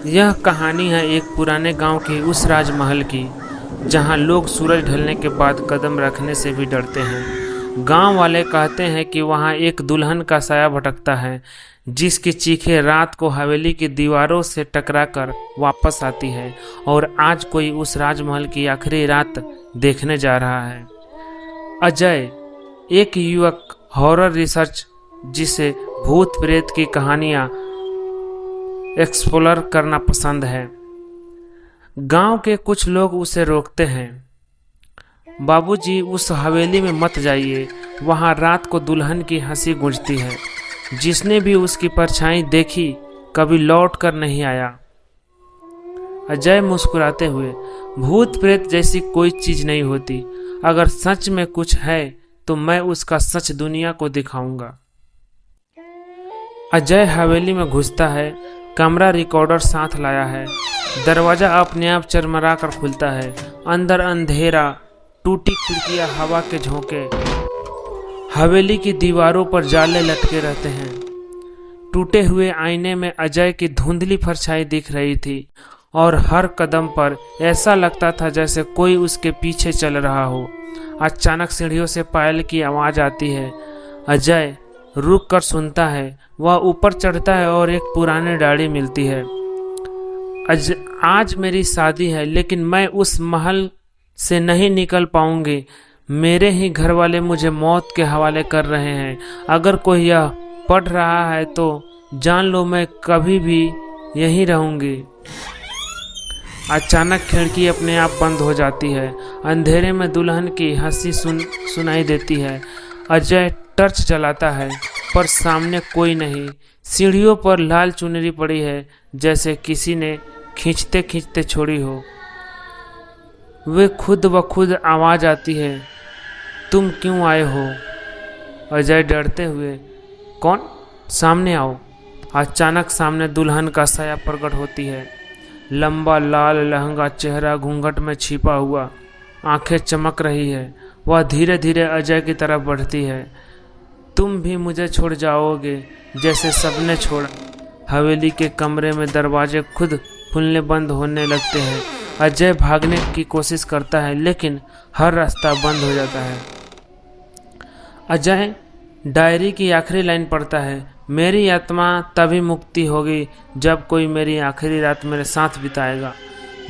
यह कहानी है एक पुराने गांव के उस राजमहल की जहां लोग सूरज ढलने के बाद कदम रखने से भी डरते हैं। गांव वाले कहते हैं कि वहां एक दुल्हन का साया भटकता है जिसकी चीखें रात को हवेली की दीवारों से टकराकर वापस आती है। और आज कोई उस राजमहल की आखिरी रात देखने जा रहा है। अजय एक युवक हॉरर रिसर्च जिसे भूत प्रेत की कहानियां एक्सप्लोर करना पसंद है। गांव के कुछ लोग उसे रोकते हैं। बाबूजी, उस हवेली में मत जाइए, वहां रात को दुल्हन की हंसी गूंजती है। जिसने भी उसकी परछाई देखी कभी लौट कर नहीं आया। अजय मुस्कुराते हुए, भूत प्रेत जैसी कोई चीज नहीं होती। अगर सच में कुछ है तो मैं उसका सच दुनिया को दिखाऊंगा। अजय हवेली में घुसता है। कमरा रिकॉर्डर साथ लाया है। दरवाजा अपने आप चरमरा कर खुलता है। अंदर अंधेरा, टूटी खिड़कियां, हवा के झोंके। हवेली की दीवारों पर जाले लटके रहते हैं। टूटे हुए आईने में अजय की धुंधली परछाई दिख रही थी और हर कदम पर ऐसा लगता था जैसे कोई उसके पीछे चल रहा हो। अचानक सीढ़ियों से पायल की आवाज आती है। अजय रुक कर सुनता है। वह ऊपर चढ़ता है और एक पुरानी डायरी मिलती है। आज मेरी शादी है लेकिन मैं उस महल से नहीं निकल पाऊंगी। मेरे ही घर वाले मुझे मौत के हवाले कर रहे हैं। अगर कोई यह पढ़ रहा है तो जान लो मैं कभी भी यहीं रहूंगी। अचानक खिड़की अपने आप बंद हो जाती है। अंधेरे में दुल्हन की हंसी सुनाई देती है। अजय टॉर्च जलाता है पर सामने कोई नहीं। सीढ़ियों पर लाल चुनरी पड़ी है जैसे किसी ने खींचते खींचते छोड़ी हो। वे खुद ब खुद आवाज आती है, तुम क्यों आए हो? अजय डरते हुए, कौन? सामने आओ। अचानक सामने दुल्हन का साया प्रकट होती है। लंबा लाल लहंगा, चेहरा घूंघट में छिपा हुआ, आंखें चमक रही है। वह धीरे धीरे अजय की तरफ बढ़ती है। तुम भी मुझे छोड़ जाओगे जैसे सबने छोड़ा। हवेली के कमरे में दरवाजे खुद खुलने बंद होने लगते हैं। अजय भागने की कोशिश करता है लेकिन हर रास्ता बंद हो जाता है। अजय डायरी की आखिरी लाइन पढ़ता है, मेरी आत्मा तभी मुक्ति होगी जब कोई मेरी आखिरी रात मेरे साथ बिताएगा।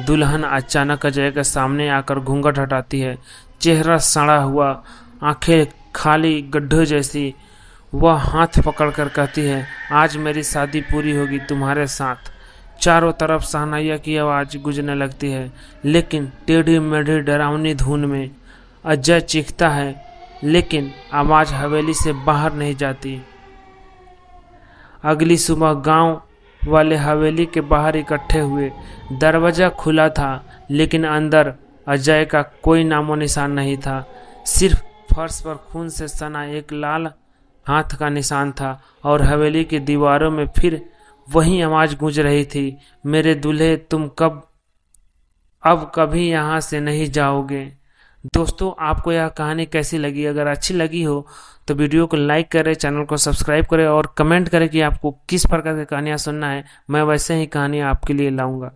दुल्हन अचानक अजय के सामने आकर घूंघट हटाती है। चेहरा सड़ा हुआ, आंखें खाली गड्ढों जैसी। वह हाथ पकड़कर कहती है, आज मेरी शादी पूरी होगी तुम्हारे साथ। चारों तरफ शहनाइयों की आवाज गूंजने लगती है लेकिन टेढ़ी मेढ़ी डरावनी धुन में। अजय चीखता है लेकिन आवाज हवेली से बाहर नहीं जाती। अगली सुबह गांव वाले हवेली के बाहर इकट्ठे हुए। दरवाजा खुला था लेकिन अंदर अजय का कोई नामो निशान नहीं था। सिर्फ फर्श पर खून से सना एक लाल हाथ का निशान था और हवेली की दीवारों में फिर वही आवाज गूंज रही थी, मेरे दूल्हे तुम अब कभी यहाँ से नहीं जाओगे। दोस्तों, आपको यह कहानी कैसी लगी? अगर अच्छी लगी हो तो वीडियो को लाइक करें, चैनल को सब्सक्राइब करें और कमेंट करें कि आपको किस प्रकार की कहानियाँ सुनना है। मैं वैसे ही कहानियाँ आपके लिए लाऊंगा।